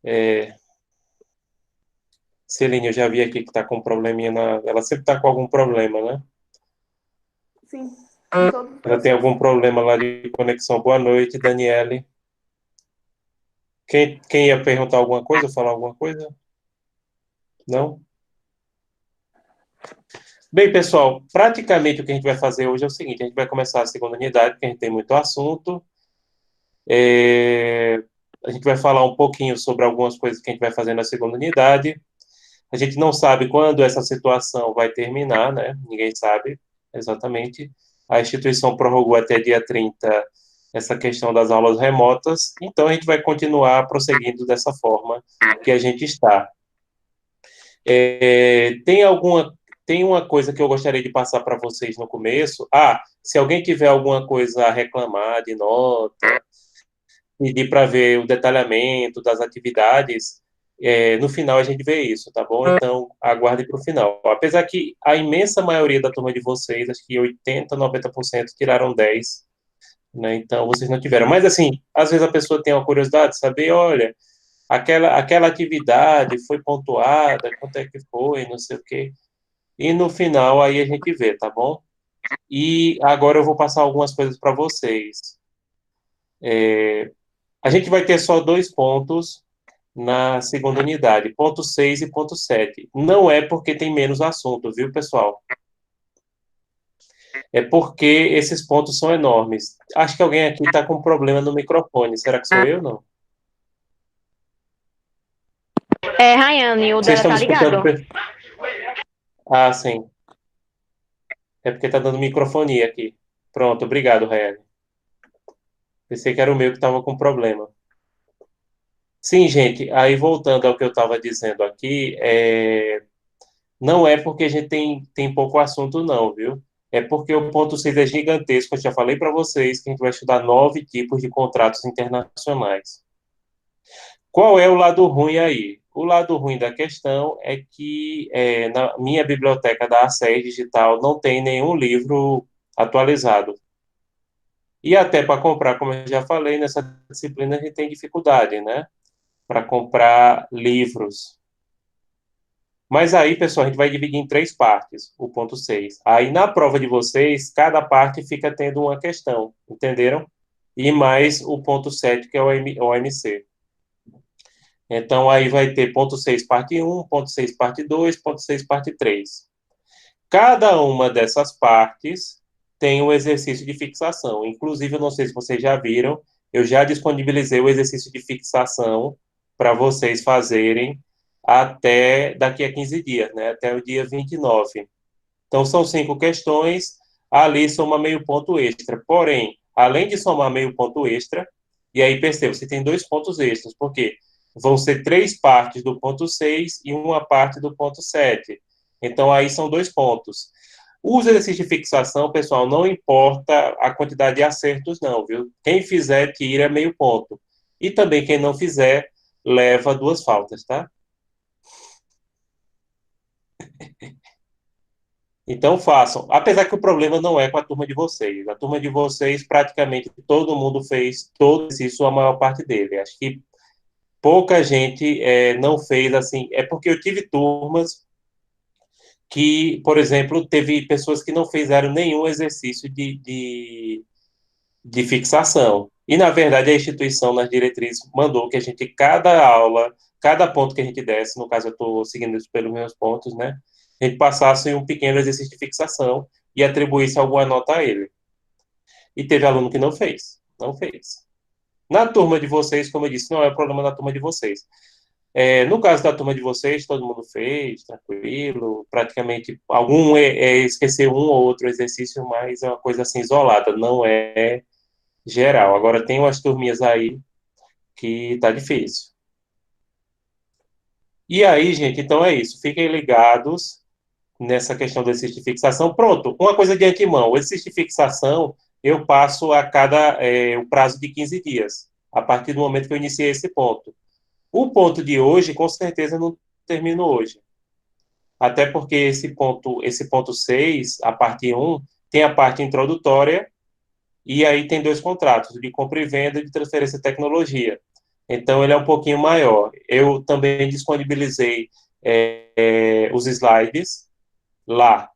É, Celine, eu já vi aqui que está com um probleminha Ela sempre está com algum problema, né? Sim, em todo o Ela tem processo. algum problema lá de conexão. Boa noite, Daniele. Quem ia perguntar alguma coisa ou falar alguma coisa? Não? Bem, pessoal, praticamente o que a gente vai fazer hoje é o seguinte: a gente vai começar a segunda unidade, porque a gente tem muito assunto. É, A gente vai falar um pouquinho sobre algumas coisas que a gente vai fazer na segunda unidade. A gente não sabe quando essa situação vai terminar, né? Ninguém sabe exatamente. A instituição prorrogou até dia 30 essa questão das aulas remotas, então a gente vai continuar prosseguindo dessa forma que a gente está. Tem uma coisa que eu gostaria de passar para vocês no começo. Se alguém tiver alguma coisa a reclamar de nota, pedir para ver o detalhamento das atividades, no final a gente vê isso, tá bom? Então, aguarde para o final. Apesar que a imensa maioria da turma de vocês, acho que 80, 90% tiraram 10, né? Então, vocês não tiveram. Mas, assim, às vezes a pessoa tem uma curiosidade de saber, olha, aquela atividade foi pontuada, quanto é que foi, não sei o quê. E no final aí a gente vê, tá bom? E agora eu vou passar algumas coisas para vocês. A gente vai ter só dois pontos na segunda unidade, ponto 6 e ponto 7. Não é porque tem menos assunto, viu, pessoal? É porque esses pontos são enormes. Acho que alguém aqui está com problema no microfone. Será que sou eu, não? É, Rayane, o Vocês dela estão me tá escutando? ligado. Ah, sim. É porque está dando microfonia aqui. Pronto, obrigado, Ryan. Pensei que era o meu que estava com problema. Sim, gente, aí voltando ao que eu estava dizendo aqui, não é porque a gente tem pouco assunto, não, viu? É porque o ponto 6 é gigantesco. Eu já falei para vocês que a gente vai estudar 9 tipos de contratos internacionais. Qual é o lado ruim aí? O lado ruim da questão é que na minha biblioteca da ACES Digital não tem nenhum livro atualizado. E até para comprar, como eu já falei, nessa disciplina a gente tem dificuldade, né? Para comprar livros. Mas aí, pessoal, a gente vai dividir em três partes, o ponto 6. Aí, na prova de vocês, cada parte fica tendo uma questão, entenderam? E mais o ponto 7 que é o OMC. Então, aí vai ter ponto 6 parte um, ponto 6 parte 2, ponto 6 parte 3. Cada uma dessas partes tem um exercício de fixação. Inclusive, eu não sei se vocês já viram, eu já disponibilizei o exercício de fixação para vocês fazerem até daqui a 15 dias, né? Até o dia 29. Então, são 5 questões, ali soma meio ponto extra. Porém, além de somar meio ponto extra, e aí perceba, você tem 2 pontos extras, porque vão ser 3 partes do ponto 6 e uma parte do ponto 7. Então, aí são 2 pontos. Os exercícios de fixação, pessoal, não importa a quantidade de acertos, não, viu? Quem fizer, tira meio ponto. E também quem não fizer, leva 2 faltas, tá? Então façam. Apesar que o problema não é com a turma de vocês. A turma de vocês, praticamente todo mundo fez todo isso, a maior parte dele. Acho que pouca gente não fez assim. É porque eu tive turmas que, por exemplo, teve pessoas que não fizeram nenhum exercício de fixação. E, na verdade, a instituição, nas diretrizes, mandou que a gente, cada aula, cada ponto que a gente desse, no caso eu estou seguindo isso pelos meus pontos, né? A gente passasse um pequeno exercício de fixação e atribuísse alguma nota a ele. E teve aluno que não fez. Não fez. Na turma de vocês, como eu disse, não é problema da turma de vocês. No caso da turma de vocês, todo mundo fez, tranquilo, praticamente algum esqueceu um ou outro exercício, mas é uma coisa assim isolada, não é geral. Agora tem umas turminhas aí que tá difícil. E aí, gente, então é isso. Fiquem ligados nessa questão do exercício de fixação. Pronto, uma coisa de antemão. O exercício de fixação eu passo a cada o prazo de 15 dias, a partir do momento que eu iniciei esse ponto. O ponto de hoje, com certeza, não termino hoje. Até porque esse ponto 6, a parte um tem a parte introdutória e aí tem 2 contratos, de compra e venda e de transferência de tecnologia. Então, ele é um pouquinho maior. Eu também disponibilizei os slides lá.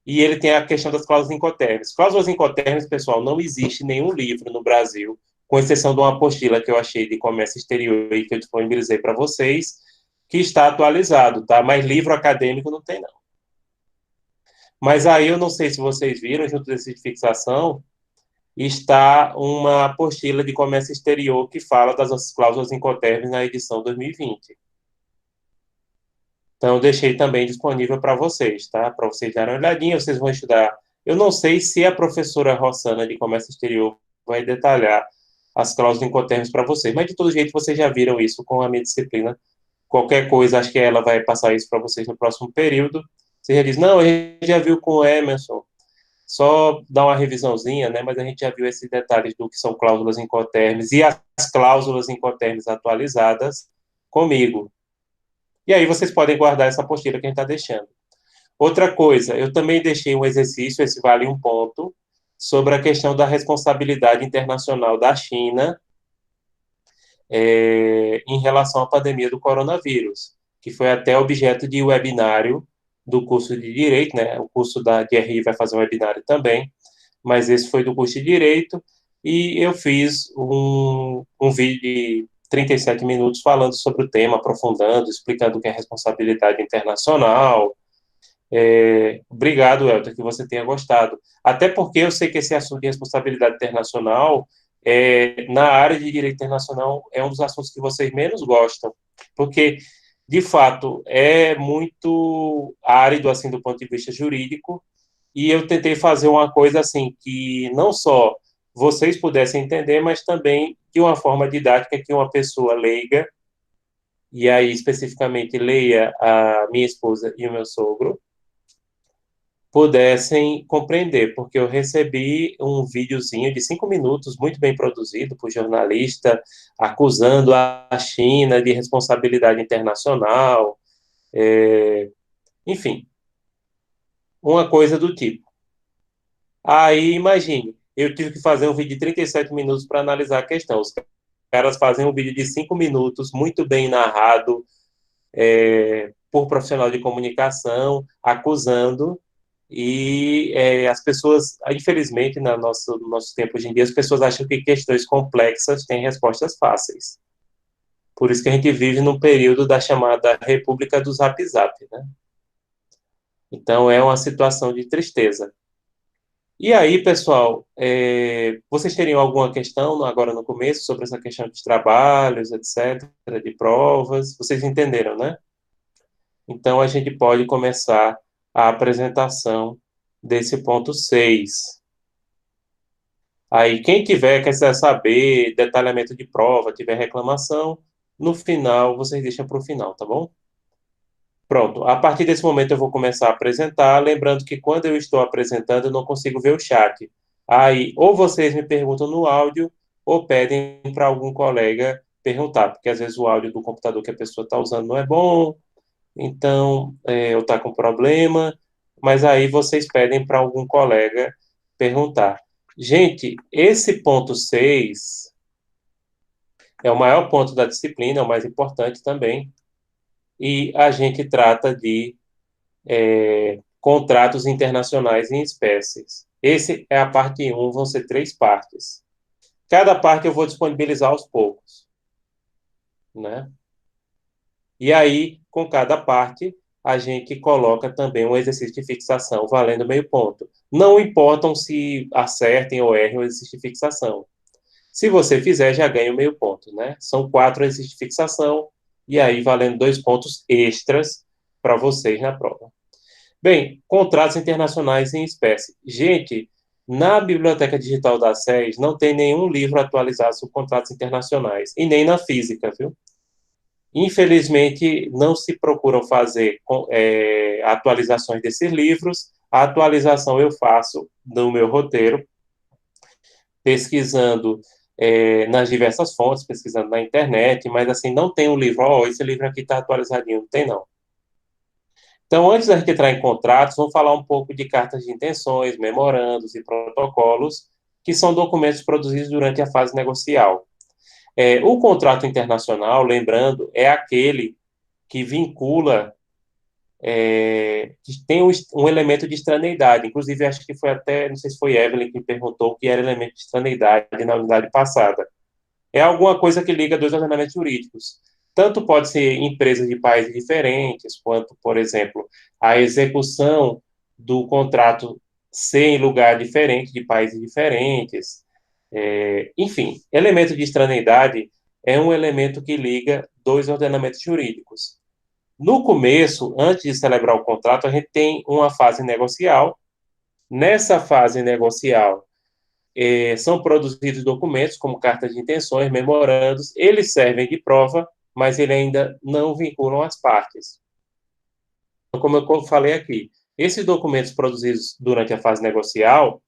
E ele tem a questão das cláusulas incoterms. Cláusulas incoterms, pessoal, não existe nenhum livro no Brasil, com exceção de uma apostila que eu achei de comércio exterior e que eu disponibilizei para vocês, que está atualizado, tá? Mas livro acadêmico não tem, não. Mas aí eu não sei se vocês viram, junto desse de fixação, está uma apostila de comércio exterior que fala das cláusulas incoterms na edição 2020. Então, eu deixei também disponível para vocês, tá? Para vocês darem uma olhadinha, vocês vão estudar. Eu não sei se a professora Rossana de Comércio Exterior vai detalhar as cláusulas incoterms para vocês, mas de todo jeito vocês já viram isso com a minha disciplina. Qualquer coisa, acho que ela vai passar isso para vocês no próximo período. Você já diz, não, a gente já viu com o Emerson, só dá uma revisãozinha, né? Mas a gente já viu esses detalhes do que são cláusulas incoterms e as cláusulas incoterms atualizadas comigo. E aí vocês podem guardar essa apostila que a gente está deixando. Outra coisa, eu também deixei um exercício, esse vale um ponto, sobre a questão da responsabilidade internacional da China em relação à pandemia do coronavírus, que foi até objeto de webinário do curso de Direito, né? O curso da DRI vai fazer um webinário também, mas esse foi do curso de Direito, e eu fiz um vídeo de 37 minutos falando sobre o tema, aprofundando, explicando o que é responsabilidade internacional. Obrigado, Elton, que você tenha gostado. Até porque eu sei que esse assunto de responsabilidade internacional, na área de direito internacional, é um dos assuntos que vocês menos gostam, porque, de fato, é muito árido, assim, do ponto de vista jurídico, e eu tentei fazer uma coisa, assim, que não só vocês pudessem entender, mas também de uma forma didática que uma pessoa leiga, e aí, especificamente, leia a minha esposa e o meu sogro, pudessem compreender, porque eu recebi um videozinho de 5 minutos, muito bem produzido por jornalista, acusando a China de responsabilidade internacional, enfim, uma coisa do tipo. Aí, imagine, eu tive que fazer um vídeo de 37 minutos para analisar a questão. Os caras fazem um vídeo de 5 minutos, muito bem narrado, por profissional de comunicação, acusando. E as pessoas, infelizmente, no nosso tempo hoje em dia, as pessoas acham que questões complexas têm respostas fáceis. Por isso que a gente vive num período da chamada República do Zap Zap, né? Então, é uma situação de tristeza. E aí, pessoal, vocês teriam alguma questão agora no começo sobre essa questão de trabalhos, etc., de provas? Vocês entenderam, né? Então, a gente pode começar a apresentação desse ponto 6. Aí, quem tiver, quiser saber detalhamento de prova, tiver reclamação, no final, vocês deixam para o final, tá bom? Pronto, a partir desse momento eu vou começar a apresentar, lembrando que quando eu estou apresentando, eu não consigo ver o chat. Aí, ou vocês me perguntam no áudio, ou pedem para algum colega perguntar, porque às vezes o áudio do computador que a pessoa está usando não é bom, então, eu está com problema, mas aí vocês pedem para algum colega perguntar. Gente, esse ponto 6 é o maior ponto da disciplina, é o mais importante também, e a gente trata de contratos internacionais em espécies. Esse é a parte 1, vão ser 3 partes. Cada parte eu vou disponibilizar aos poucos, né? E aí, com cada parte, a gente coloca também um exercício de fixação valendo meio ponto. Não importam se acertem ou errem o exercício de fixação. Se você fizer, já ganha o meio ponto, né? São 4 exercícios de fixação e aí valendo 2 pontos extras para vocês na prova. Bem, contratos internacionais em espécie. Gente, na Biblioteca Digital da SES não tem nenhum livro atualizado sobre contratos internacionais e nem na física, viu? Infelizmente, não se procuram fazer atualizações desses livros. A atualização eu faço no meu roteiro, pesquisando nas diversas fontes, pesquisando na internet, mas assim, não tem um livro, esse livro aqui está atualizadinho, não tem não. Então, antes da gente entrar em contratos, vamos falar um pouco de cartas de intenções, memorandos e protocolos, que são documentos produzidos durante a fase negocial. O contrato internacional, lembrando, é aquele que vincula, que tem um elemento de extraneidade. Inclusive, acho que foi até, não sei se foi Evelyn que perguntou o que era elemento de extraneidade na unidade passada. É alguma coisa que liga dois ordenamentos jurídicos. Tanto pode ser empresas de países diferentes, quanto, por exemplo, a execução do contrato ser em lugar diferente, de países diferentes. Enfim, elemento de extraneidade é um elemento que liga dois ordenamentos jurídicos. No começo, antes de celebrar o contrato, a gente tem uma fase negocial. Nessa fase negocial, são produzidos documentos como cartas de intenções, memorandos, eles servem de prova, mas ele ainda não vinculam as partes. Então, como eu falei aqui, esses documentos produzidos durante a fase negocial,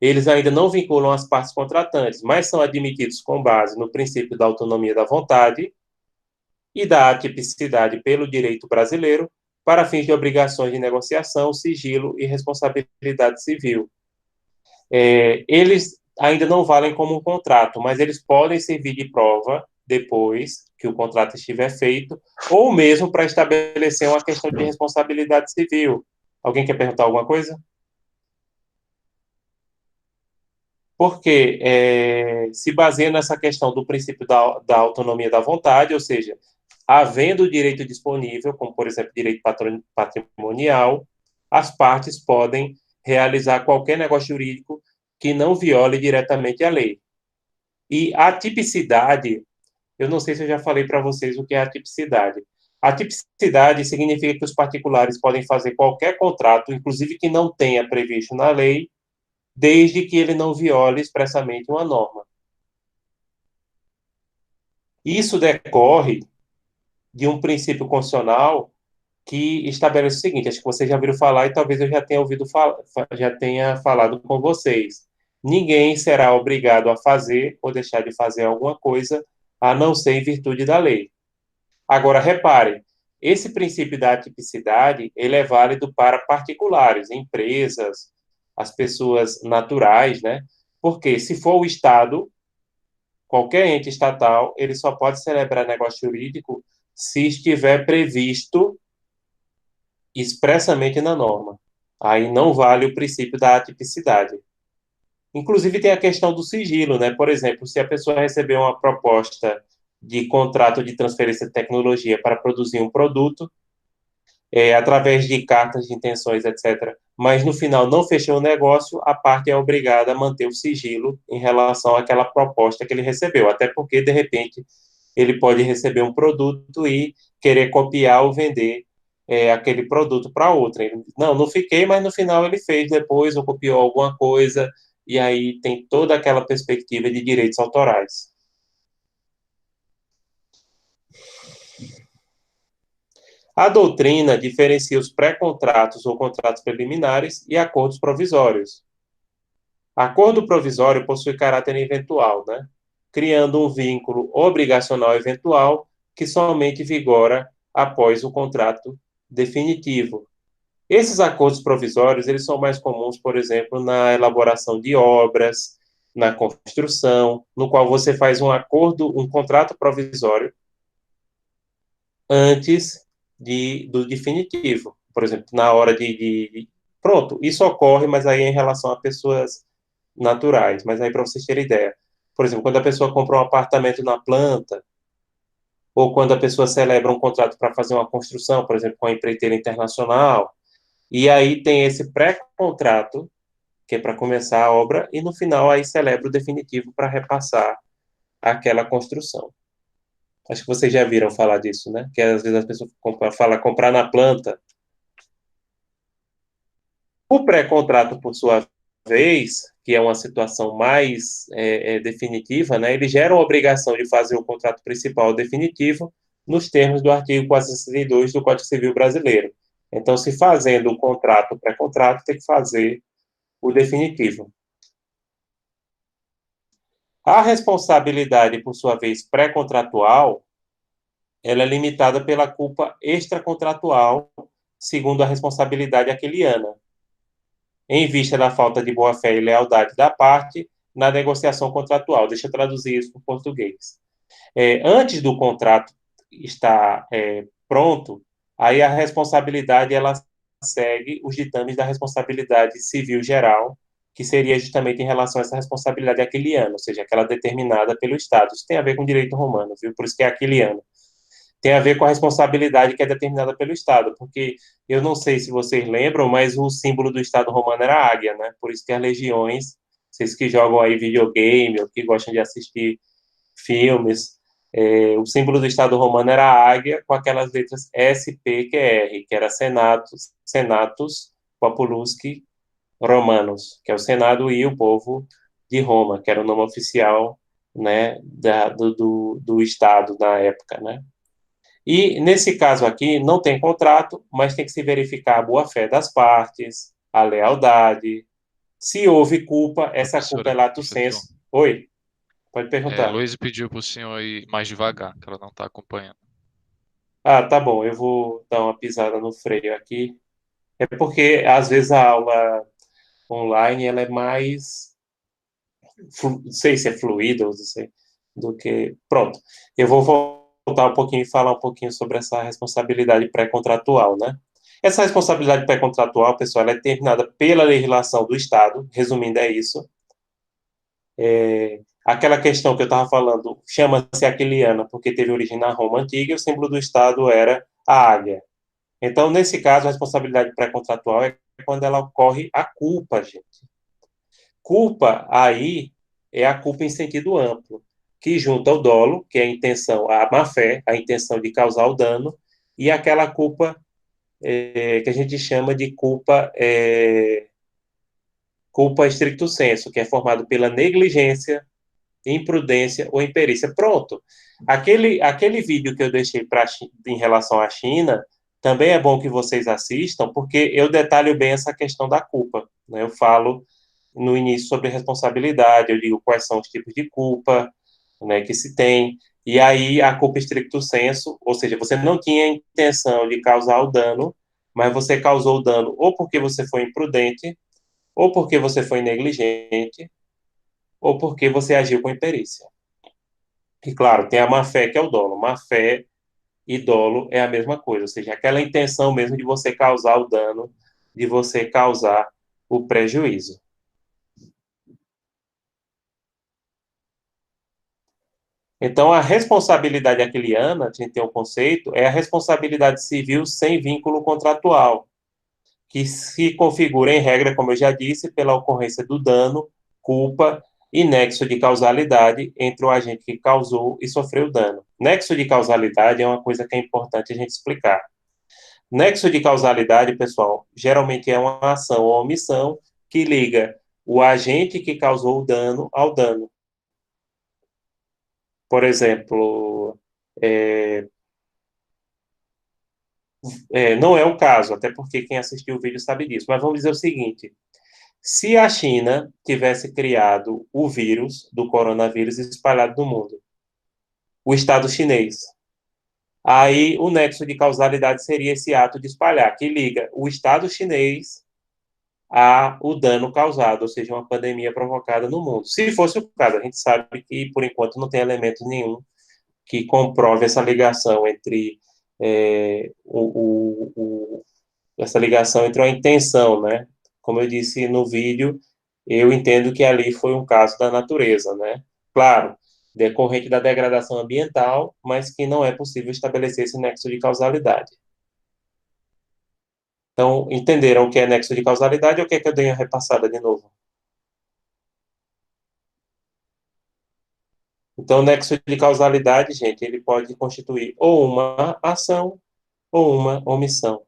eles ainda não vinculam as partes contratantes, mas são admitidos com base no princípio da autonomia da vontade e da atipicidade pelo direito brasileiro para fins de obrigações de negociação, sigilo e responsabilidade civil. Eles ainda não valem como um contrato, mas eles podem servir de prova depois que o contrato estiver feito, ou mesmo para estabelecer uma questão de responsabilidade civil. Alguém quer perguntar alguma coisa? Porque se baseia nessa questão do princípio da autonomia da vontade, ou seja, havendo o direito disponível, como por exemplo direito patrimonial, as partes podem realizar qualquer negócio jurídico que não viole diretamente a lei. E a tipicidade, eu não sei se eu já falei para vocês o que é a tipicidade. A tipicidade significa que os particulares podem fazer qualquer contrato, inclusive que não tenha previsto na lei, desde que ele não viole expressamente uma norma. Isso decorre de um princípio constitucional que estabelece o seguinte, acho que vocês já viram falar e talvez eu já tenha já tenha falado com vocês. Ninguém será obrigado a fazer ou deixar de fazer alguma coisa a não ser em virtude da lei. Agora, repare, esse princípio da atipicidade, ele é válido para particulares, empresas, as pessoas naturais, né? Porque se for o Estado, qualquer ente estatal, ele só pode celebrar negócio jurídico se estiver previsto expressamente na norma. Aí não vale o princípio da atipicidade. Inclusive tem a questão do sigilo, né? Por exemplo, se a pessoa receber uma proposta de contrato de transferência de tecnologia para produzir um produto, através de cartas de intenções, etc., mas no final não fechou o negócio, a parte é obrigada a manter o sigilo em relação àquela proposta que ele recebeu, até porque, de repente, ele pode receber um produto e querer copiar ou vender aquele produto para outra. Ele, não fiquei, mas no final ele fez depois ou copiou alguma coisa, e aí tem toda aquela perspectiva de direitos autorais. A doutrina diferencia os pré-contratos ou contratos preliminares e acordos provisórios. Acordo provisório possui caráter eventual, né? Criando um vínculo obrigacional eventual que somente vigora após o contrato definitivo. Esses acordos provisórios, eles são mais comuns, por exemplo, na elaboração de obras, na construção, no qual você faz um acordo, um contrato provisório antes do definitivo. Por exemplo, na hora Pronto, isso ocorre, mas aí é em relação a pessoas naturais. Mas aí, para vocês terem ideia, por exemplo, quando a pessoa compra um apartamento na planta, ou quando a pessoa celebra um contrato para fazer uma construção, por exemplo, com a empreiteira internacional, e aí tem esse pré-contrato, que é para começar a obra, e no final aí celebra o definitivo para repassar aquela construção. Acho que vocês já viram falar disso, né? Que às vezes as pessoas falam comprar na planta. O pré-contrato, por sua vez, que é uma situação mais definitiva, né? Ele gera uma obrigação de fazer o contrato principal definitivo nos termos do artigo 462 do Código Civil Brasileiro. Então, se fazendo o contrato, o pré-contrato, tem que fazer o definitivo. A responsabilidade, por sua vez, pré-contratual, ela é limitada pela culpa extracontratual, segundo a responsabilidade aquiliana. Em vista da falta de boa-fé e lealdade da parte, na negociação contratual. Deixa eu traduzir isso para o português. Antes do contrato estar pronto, aí a responsabilidade ela segue os ditames da responsabilidade civil geral, que seria justamente em relação a essa responsabilidade aquiliana, ou seja, aquela determinada pelo Estado. Isso tem a ver com direito romano, viu? Por isso que é aquiliano. Tem a ver com a responsabilidade que é determinada pelo Estado, porque eu não sei se vocês lembram, mas o símbolo do Estado romano era a águia, né? Por isso que as legiões, vocês que jogam aí videogame ou que gostam de assistir filmes, o símbolo do Estado romano era a águia com aquelas letras SPQR, que era Senatus Populusque Romanos, que é o Senado e o povo de Roma, que era o nome oficial, né, do Estado na época, né? E nesse caso aqui não tem contrato, mas tem que se verificar a boa-fé das partes, a lealdade. Se houve culpa, essa culpa é Professora, lato professor, sensu. Oi, pode perguntar. Luísa pediu para o senhor ir mais devagar, que ela não está acompanhando. Ah, tá bom, eu vou dar uma pisada no freio aqui. É porque às vezes a aula online ela é mais, não sei se é fluida, ou não sei, do que. Pronto, eu vou voltar um pouquinho e falar um pouquinho sobre essa responsabilidade pré-contratual, né? Essa responsabilidade pré-contratual, pessoal, ela é determinada pela legislação do Estado, resumindo, é isso. Aquela questão que eu estava falando chama-se aquiliana, porque teve origem na Roma antiga e o símbolo do Estado era a águia. Então, nesse caso, a responsabilidade pré-contratual é quando ela ocorre a culpa, gente. Culpa, aí, é a culpa em sentido amplo, que junta o dolo, que é a intenção, a má-fé, a intenção de causar o dano, e aquela culpa que a gente chama de culpa stricto sensu, que é formado pela negligência, imprudência ou imperícia. Pronto. Aquele vídeo que eu deixei em relação à China, também é bom que vocês assistam, porque eu detalho bem essa questão da culpa. Né? Eu falo no início sobre responsabilidade, eu digo quais são os tipos de culpa, né, que se tem, e aí a culpa stricto sensu, ou seja, você não tinha intenção de causar o dano, mas você causou o dano ou porque você foi imprudente, ou porque você foi negligente, ou porque você agiu com imperícia. E claro, tem a má-fé que é o dolo. Má-fé e dolo é a mesma coisa, ou seja, aquela intenção mesmo de você causar o dano, de você causar o prejuízo. Então, a responsabilidade aquiliana, a gente tem um conceito, é a responsabilidade civil sem vínculo contratual, que se configura em regra, como eu já disse, pela ocorrência do dano, culpa e nexo de causalidade entre o agente que causou e sofreu o dano. Nexo de causalidade é uma coisa que é importante a gente explicar. Nexo de causalidade, pessoal, geralmente é uma ação ou omissão que liga o agente que causou o dano ao dano. Por exemplo, é, não é o caso, até porque quem assistiu o vídeo sabe disso, mas vamos dizer o seguinte: se a China tivesse criado o vírus do coronavírus espalhado no mundo, o Estado chinês, aí o nexo de causalidade seria esse ato de espalhar, que liga o Estado chinês a o dano causado, ou seja, uma pandemia provocada no mundo. Se fosse o caso, a gente sabe que, por enquanto, não tem elemento nenhum que comprove essa ligação entre essa ligação entre a intenção, né? Como eu disse no vídeo, eu entendo que ali foi um caso da natureza, né? Claro, decorrente da degradação ambiental, mas que não é possível estabelecer esse nexo de causalidade. Então, entenderam o que é nexo de causalidade ou quer que eu dê uma repassada de novo? Então, o nexo de causalidade, gente, ele pode constituir ou uma ação ou uma omissão.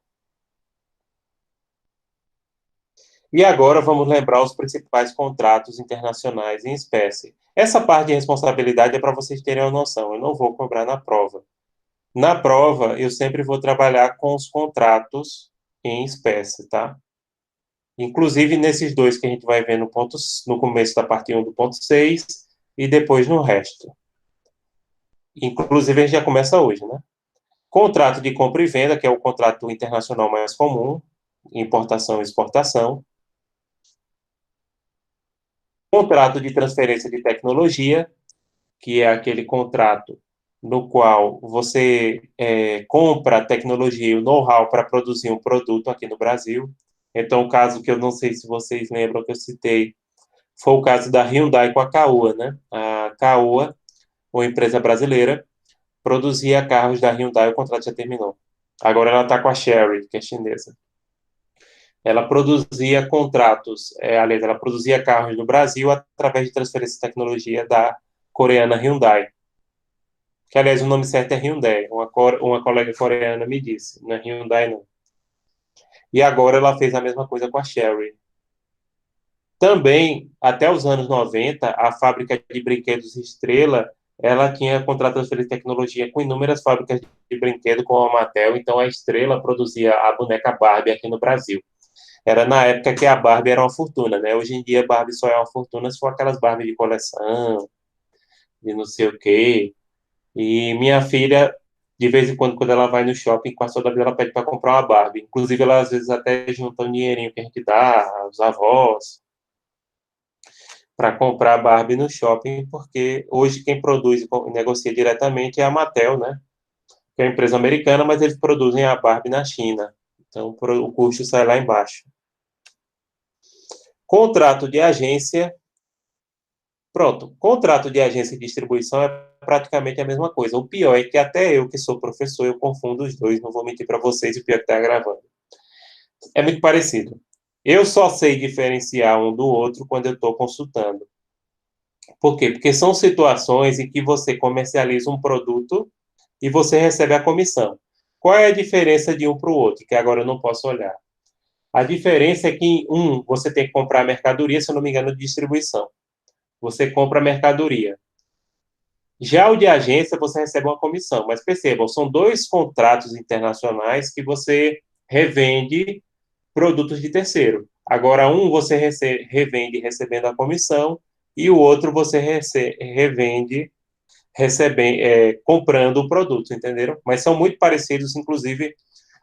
E agora vamos lembrar os principais contratos internacionais em espécie. Essa parte de responsabilidade é para vocês terem uma noção. Eu não vou cobrar na prova. Na prova, eu sempre vou trabalhar com os contratos em espécie, tá? Inclusive nesses dois que a gente vai ver no começo da parte 1 do ponto 6 e depois no resto. Inclusive, a gente já começa hoje, né? Contrato de compra e venda, que é o contrato internacional mais comum, importação e exportação. Contrato de transferência de tecnologia, que é aquele contrato no qual você compra a tecnologia e o know-how para produzir um produto aqui no Brasil. Então, o caso que eu não sei se vocês lembram que eu citei, foi o caso da Hyundai com a Caoa, né? A Caoa, uma empresa brasileira, produzia carros da Hyundai, o contrato já terminou. Agora ela está com a Chery, que é chinesa. Ela produzia contratos, aliás, ela produzia carros no Brasil através de transferência de tecnologia da coreana Hyundai. Que, aliás, o nome certo é Hyundai. Uma colega coreana me disse, não é Hyundai, não. E agora ela fez a mesma coisa com a Chery. Também, até os anos 90, a fábrica de brinquedos Estrela, ela tinha contrato de transferência de tecnologia com inúmeras fábricas de brinquedo, como a Mattel. Então, a Estrela produzia a boneca Barbie aqui no Brasil. Era na época que a Barbie era uma fortuna, né? Hoje em dia, Barbie só é uma fortuna se for aquelas Barbie de coleção, de não sei o quê. E minha filha, de vez em quando, quando ela vai no shopping, com a toda vida ela pede para comprar uma Barbie. Inclusive, ela às vezes até junta um dinheirinho que a gente dá, os avós, para comprar a Barbie no shopping, porque hoje quem produz e negocia diretamente é a Mattel, né? Que é uma empresa americana, mas eles produzem a Barbie na China. Então, o custo sai lá embaixo. Contrato de agência. Pronto, contrato de agência e distribuição é praticamente a mesma coisa. O pior é que até eu, que sou professor, eu confundo os dois, não vou mentir para vocês, o pior é que está gravando. É muito parecido. Eu só sei diferenciar um do outro quando eu estou consultando. Por quê? Porque são situações em que você comercializa um produto e você recebe a comissão. Qual é a diferença de um para o outro? Que agora eu não posso olhar. A diferença é que em um, você tem que comprar a mercadoria, se eu não me engano, de distribuição. Você compra a mercadoria. Já o de agência, você recebe uma comissão. Mas percebam, são dois contratos internacionais que você revende produtos de terceiro. Agora, um você revende recebendo a comissão e o outro você revende comprando o produto, entenderam? Mas são muito parecidos, inclusive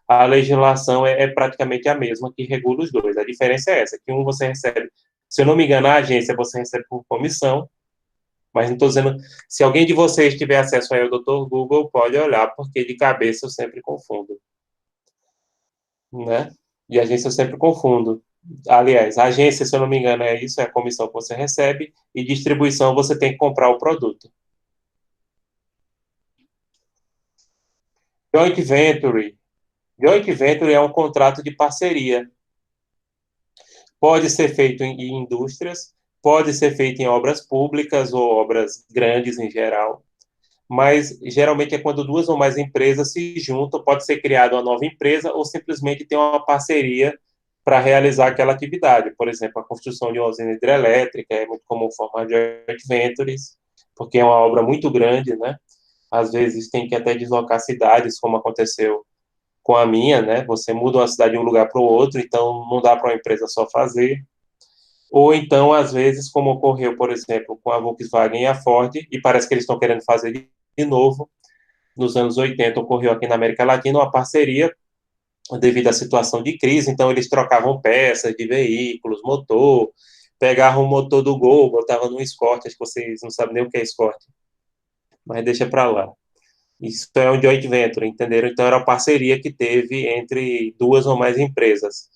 a legislação é praticamente a mesma que regula os dois. A diferença é essa, que um você recebe, se eu não me engano, a agência você recebe por comissão, mas não estou dizendo, se alguém de vocês tiver acesso aí ao Dr. Google, pode olhar, porque de cabeça eu sempre confundo, né? De agência eu sempre confundo. Aliás, a agência, se eu não me engano, é isso, é a comissão que você recebe, e distribuição você tem que comprar o produto. Joint venture. Joint venture é um contrato de parceria. Pode ser feito em indústrias, pode ser feito em obras públicas ou obras grandes em geral, mas geralmente é quando duas ou mais empresas se juntam, pode ser criada uma nova empresa ou simplesmente ter uma parceria para realizar aquela atividade. Por exemplo, a construção de uma usina hidrelétrica é muito comum formar joint ventures, porque é uma obra muito grande, né? Às vezes tem que até deslocar cidades, como aconteceu com a minha, né? Você muda uma cidade de um lugar para o outro, então não dá para uma empresa só fazer. Ou então, às vezes, como ocorreu, por exemplo, com a Volkswagen e a Ford, e parece que eles estão querendo fazer de novo, nos anos 80 ocorreu aqui na América Latina uma parceria devido à situação de crise, então eles trocavam peças de veículos, motor, pegavam o motor do Gol, botavam no Escort, acho que vocês não sabem nem o que é Escort, mas deixa para lá. Isso é um joint venture, entenderam? Então era uma parceria que teve entre duas ou mais empresas.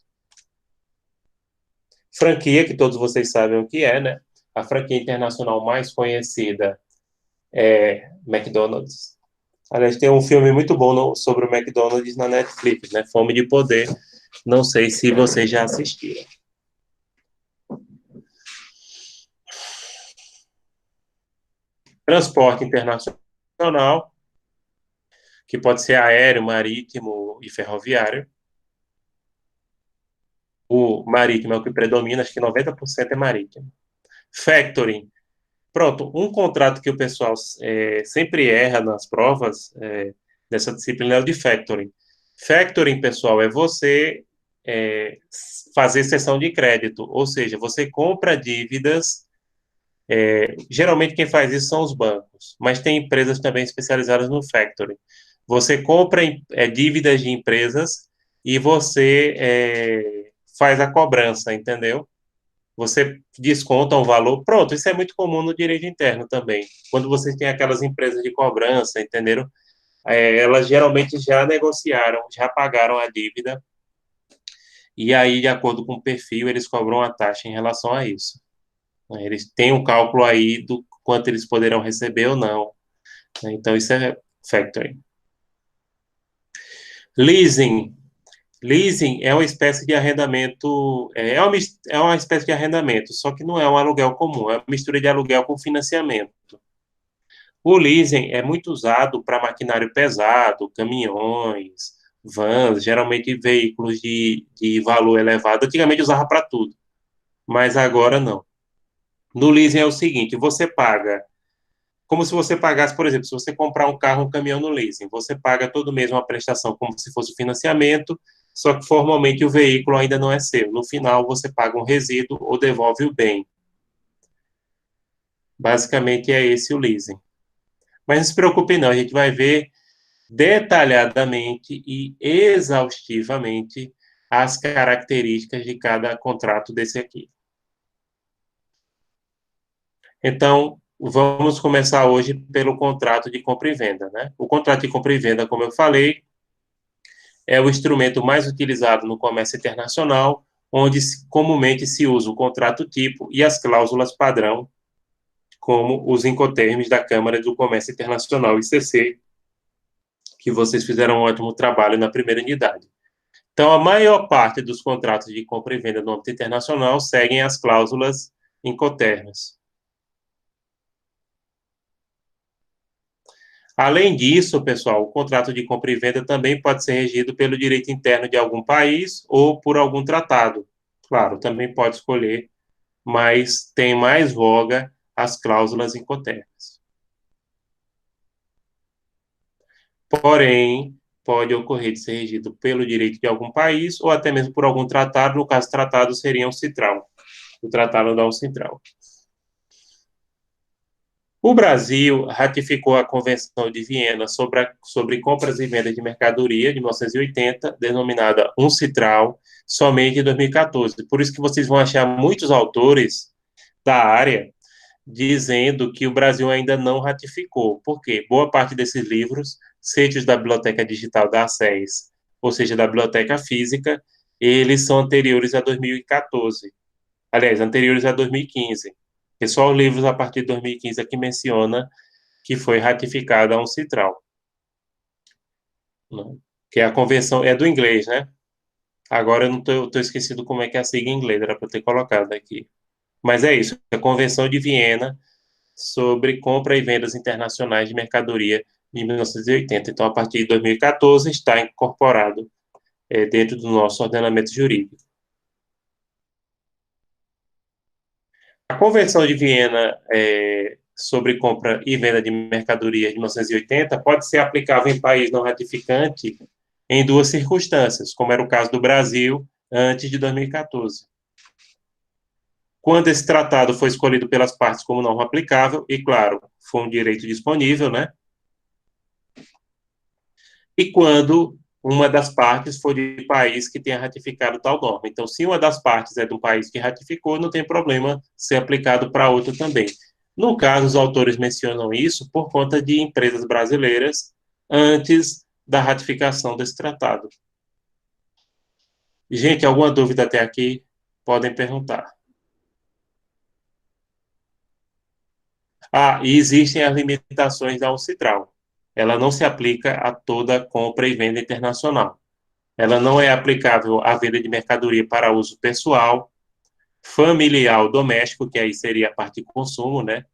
Franquia, que todos vocês sabem o que é, né? A franquia internacional mais conhecida é McDonald's. Aliás, tem um filme muito bom sobre o McDonald's na Netflix, né? Fome de Poder. Não sei se vocês já assistiram. Transporte internacional, que pode ser aéreo, marítimo e ferroviário. O marítimo é o que predomina, acho que 90% é marítimo. Factoring. Pronto, um contrato que o pessoal sempre erra nas provas dessa disciplina é o de factoring. Factoring, pessoal, é você fazer cessão de crédito, ou seja, você compra dívidas. Geralmente quem faz isso são os bancos, mas tem empresas também especializadas no factoring. Você compra dívidas de empresas e você faz a cobrança, entendeu? você desconta um valor. Pronto, isso é muito comum no direito interno também. Quando você tem aquelas empresas de cobrança, entenderam? Elas geralmente já negociaram, já pagaram a dívida, e aí, de acordo com o perfil, eles cobram a taxa em relação a isso. Eles têm um cálculo aí do quanto eles poderão receber ou não. Então, isso é factoring. Leasing. Leasing é uma espécie de arrendamento, é uma espécie de arrendamento, só que não é um aluguel comum, é uma mistura de aluguel com financiamento. O leasing é muito usado para maquinário pesado, caminhões, vans, geralmente veículos de valor elevado. Antigamente usava para tudo, mas agora não. No leasing é o seguinte, você paga, como se você pagasse, por exemplo, se você comprar um carro, um caminhão no leasing, você paga todo mês uma prestação como se fosse financiamento, só que formalmente o veículo ainda não é seu. No final, você paga um resíduo ou devolve o bem. Basicamente é esse o leasing. Mas não se preocupe não, a gente vai ver detalhadamente e exaustivamente as características de cada contrato desse aqui. Então, vamos começar hoje pelo contrato de compra e venda, né? O contrato de compra e venda, como eu falei, é o instrumento mais utilizado no comércio internacional, onde comumente se usa o contrato tipo e as cláusulas padrão, como os incoterms da Câmara do Comércio Internacional, ICC, que vocês fizeram um ótimo trabalho na primeira unidade. Então, a maior parte dos contratos de compra e venda no âmbito internacional seguem as cláusulas incoterms. Além disso, pessoal, o contrato de compra e venda também pode ser regido pelo direito interno de algum país ou por algum tratado. Claro, também pode escolher, mas tem mais voga as cláusulas incoterms. Porém, pode ocorrer de ser regido pelo direito de algum país ou até mesmo por algum tratado. No caso, tratado seria um citral. O tratado da UNCITRAL. O Brasil ratificou a Convenção de Viena sobre compras e vendas de mercadoria de 1980, denominada UNCITRAL, somente em 2014. Por isso que vocês vão achar muitos autores da área dizendo que o Brasil ainda não ratificou. Por quê? Boa parte desses livros, sejam da Biblioteca Digital da ACES, ou seja, da Biblioteca Física, eles são anteriores a 2014. Aliás, anteriores a 2015. E só os livros a partir de 2015 é que menciona que foi ratificada a UNCITRAL. Né? Que é a convenção, é do inglês, né? Agora eu não estou esquecido como é que é a sigla em inglês, era para eu ter colocado aqui. Mas é isso, a Convenção de Viena sobre compra e vendas internacionais de mercadoria de 1980. Então, a partir de 2014, está incorporado dentro do nosso ordenamento jurídico. A Convenção de Viena sobre compra e venda de mercadoria de 1980 pode ser aplicável em país não ratificante em duas circunstâncias, como era o caso do Brasil antes de 2014. Quando esse tratado foi escolhido pelas partes como não aplicável, e claro, foi um direito disponível, né? E quando uma das partes for de país que tenha ratificado tal norma. Então, se uma das partes é de um país que ratificou, não tem problema ser aplicado para outro também. No caso, os autores mencionam isso por conta de empresas brasileiras antes da ratificação desse tratado. Gente, alguma dúvida até aqui? Podem perguntar. E existem as limitações da UNCITRAL. Ela não se aplica a toda compra e venda internacional. Ela não é aplicável à venda de mercadoria para uso pessoal, familiar ou doméstico, que aí seria a parte de consumo, né?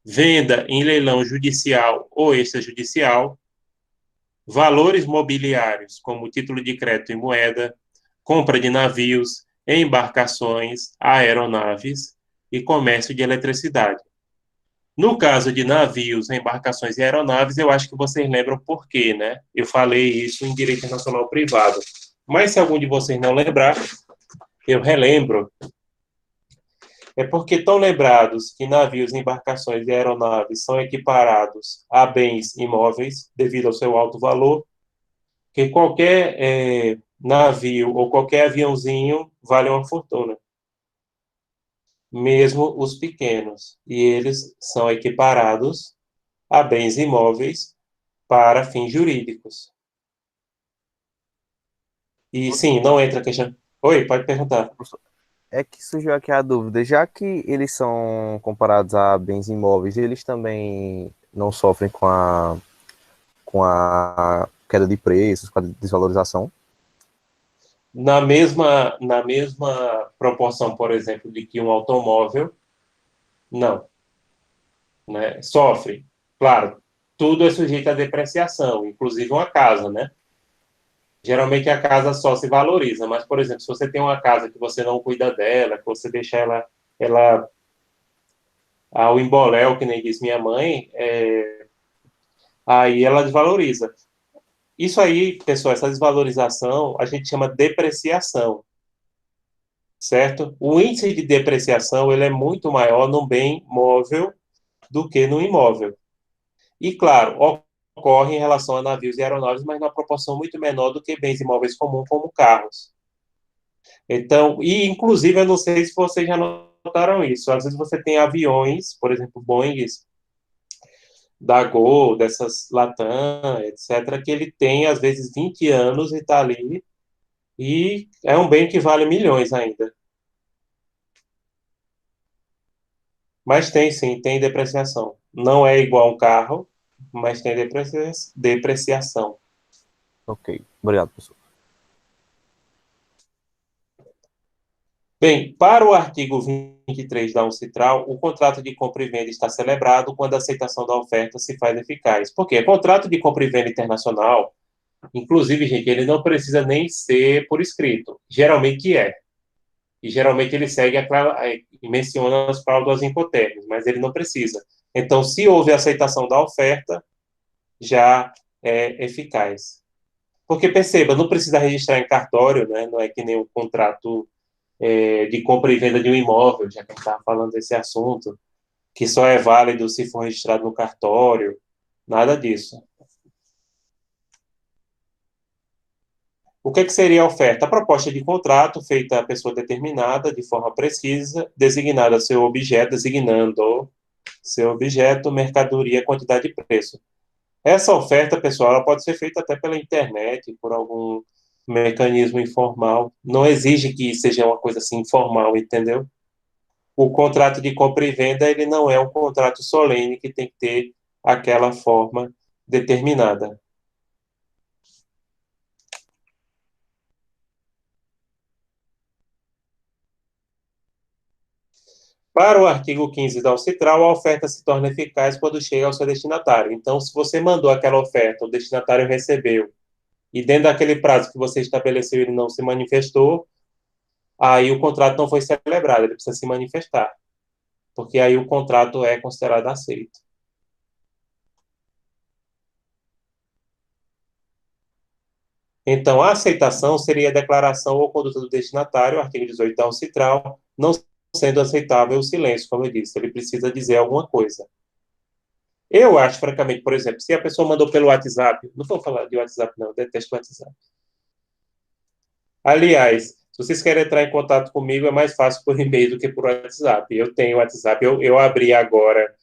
Venda em leilão judicial ou extrajudicial, valores mobiliários, como título de crédito e moeda, compra de navios, embarcações, aeronaves e comércio de eletricidade. No caso de navios, embarcações e aeronaves, eu acho que vocês lembram por quê, né? Eu falei isso em direito internacional privado. Mas se algum de vocês não lembrar, eu relembro. É porque estão lembrados que navios, embarcações e aeronaves são equiparados a bens imóveis devido ao seu alto valor, que qualquer navio ou qualquer aviãozinho vale uma fortuna. mesmo os pequenos, e eles são equiparados a bens imóveis para fins jurídicos. E sim, não entra a questão. Oi, pode perguntar. É que surgiu aqui a dúvida, já que eles são comparados a bens imóveis, eles também não sofrem com a queda de preços, com a desvalorização? Na mesma proporção, por exemplo, de que um automóvel, não, né? Sofre. Claro, tudo é sujeito à depreciação, inclusive uma casa, né? Geralmente a casa só se valoriza, mas, por exemplo, se você tem uma casa que você não cuida dela, que você deixa ela ao emboléu, que nem diz minha mãe, aí ela desvaloriza. Isso aí, pessoal, essa desvalorização, a gente chama depreciação, certo? O índice de depreciação, ele é muito maior no bem móvel do que no imóvel. E, claro, ocorre em relação a navios e aeronaves, mas numa proporção muito menor do que bens imóveis comuns, como carros. Então, e inclusive, eu não sei se vocês já notaram isso. Às vezes você tem aviões, por exemplo, Boeings, da Gol, dessas Latam, etc., que ele tem, às vezes, 20 anos e está ali, e é um bem que vale milhões ainda. Mas tem, sim, tem depreciação. Não é igual um carro, mas tem depreciação. Ok, obrigado, professor. Bem, para o artigo 23 da UNCITRAL, o contrato de compra e venda está celebrado quando a aceitação da oferta se faz eficaz. Por quê? Contrato de compra e venda internacional, inclusive, gente, ele não precisa nem ser por escrito. Geralmente é. E geralmente ele segue e menciona as cláusulas incoterms, mas ele não precisa. Então, se houve aceitação da oferta, já é eficaz. Porque perceba, não precisa registrar em cartório, né? Não é que nem um contrato de compra e venda de um imóvel, já que a gente estava falando desse assunto, que só é válido se for registrado no cartório, nada disso. O que seria a oferta? A proposta de contrato feita a pessoa determinada, de forma precisa, designando seu objeto, mercadoria, quantidade e preço. Essa oferta, pessoal, ela pode ser feita até pela internet, por algum mecanismo informal. Não exige que seja uma coisa assim informal, entendeu? O contrato de compra e venda, ele não é um contrato solene que tem que ter aquela forma determinada. Para o artigo 15 da UNCITRAL, a oferta se torna eficaz quando chega ao seu destinatário. Então, se você mandou aquela oferta, o destinatário recebeu, e dentro daquele prazo que você estabeleceu ele não se manifestou, aí o contrato não foi celebrado, ele precisa se manifestar, porque aí o contrato é considerado aceito. Então, a aceitação seria a declaração ou conduta do destinatário, artigo 18 da UNCITRAL, não sendo aceitável o silêncio, como eu disse, ele precisa dizer alguma coisa. Eu acho, francamente, por exemplo, se a pessoa mandou pelo WhatsApp, não vou falar de WhatsApp, não, eu detesto WhatsApp. Aliás, se vocês querem entrar em contato comigo, é mais fácil por e-mail do que por WhatsApp. Eu tenho WhatsApp, eu abri agora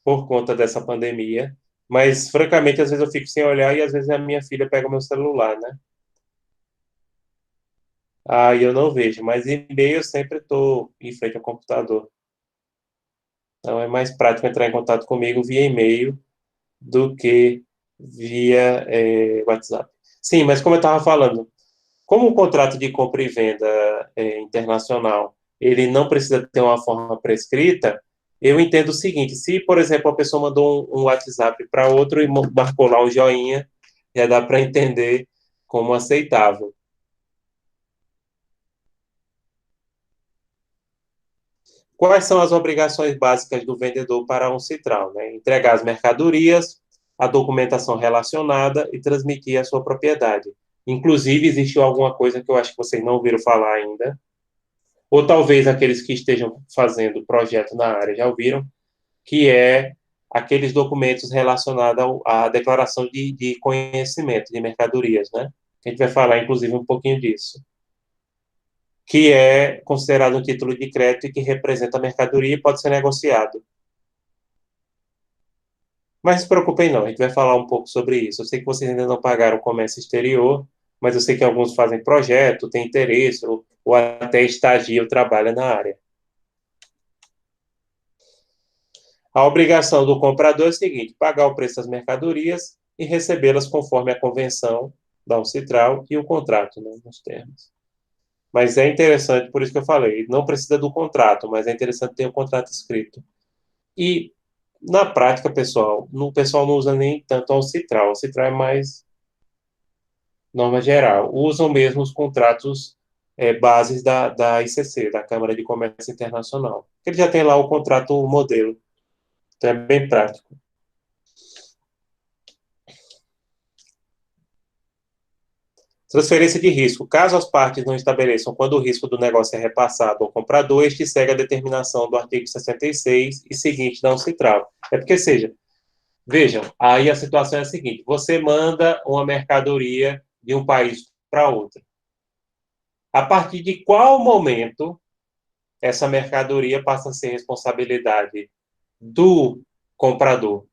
por conta dessa pandemia, mas, francamente, às vezes eu fico sem olhar e às vezes a minha filha pega o meu celular, né? Aí eu não vejo, mas e-mail eu sempre estou em frente ao computador. Então é mais prático entrar em contato comigo via e-mail do que via WhatsApp. Sim, mas como eu estava falando, como o contrato de compra e venda internacional, ele não precisa ter uma forma prescrita, eu entendo o seguinte, se, por exemplo, a pessoa mandou um WhatsApp para outro e marcou lá um joinha, já dá para entender como aceitável. Quais são as obrigações básicas do vendedor para um Citral, né? Entregar as mercadorias, a documentação relacionada e transmitir a sua propriedade. Inclusive, existe alguma coisa que eu acho que vocês não ouviram falar ainda, ou talvez aqueles que estejam fazendo projeto na área já ouviram, que é aqueles documentos relacionados à declaração de conhecimento de mercadorias, né? A gente vai falar, inclusive, um pouquinho disso. que é considerado um título de crédito e que representa a mercadoria e pode ser negociado. Mas não se preocupem não, a gente vai falar um pouco sobre isso. Eu sei que vocês ainda não pagaram o comércio exterior, mas eu sei que alguns fazem projeto, têm interesse, ou até estagiam, trabalham na área. A obrigação do comprador é a seguinte: pagar o preço das mercadorias e recebê-las conforme a convenção da Uncitral e o contrato, né, nos termos. Mas é interessante, por isso que eu falei, não precisa do contrato, mas é interessante ter o contrato escrito. E, na prática, pessoal, o pessoal não usa nem tanto a Uncitral. A Uncitral é mais norma geral. Usam mesmo os contratos bases da ICC, da Câmara de Comércio Internacional. Ele já tem lá o contrato modelo. Então é bem prático. Transferência de risco. Caso as partes não estabeleçam quando o risco do negócio é repassado ao comprador, este segue a determinação do artigo 66 e seguinte da Uncitral. É porque, vejam, aí a situação é a seguinte: você manda uma mercadoria de um país para outro. A partir de qual momento essa mercadoria passa a ser responsabilidade do comprador?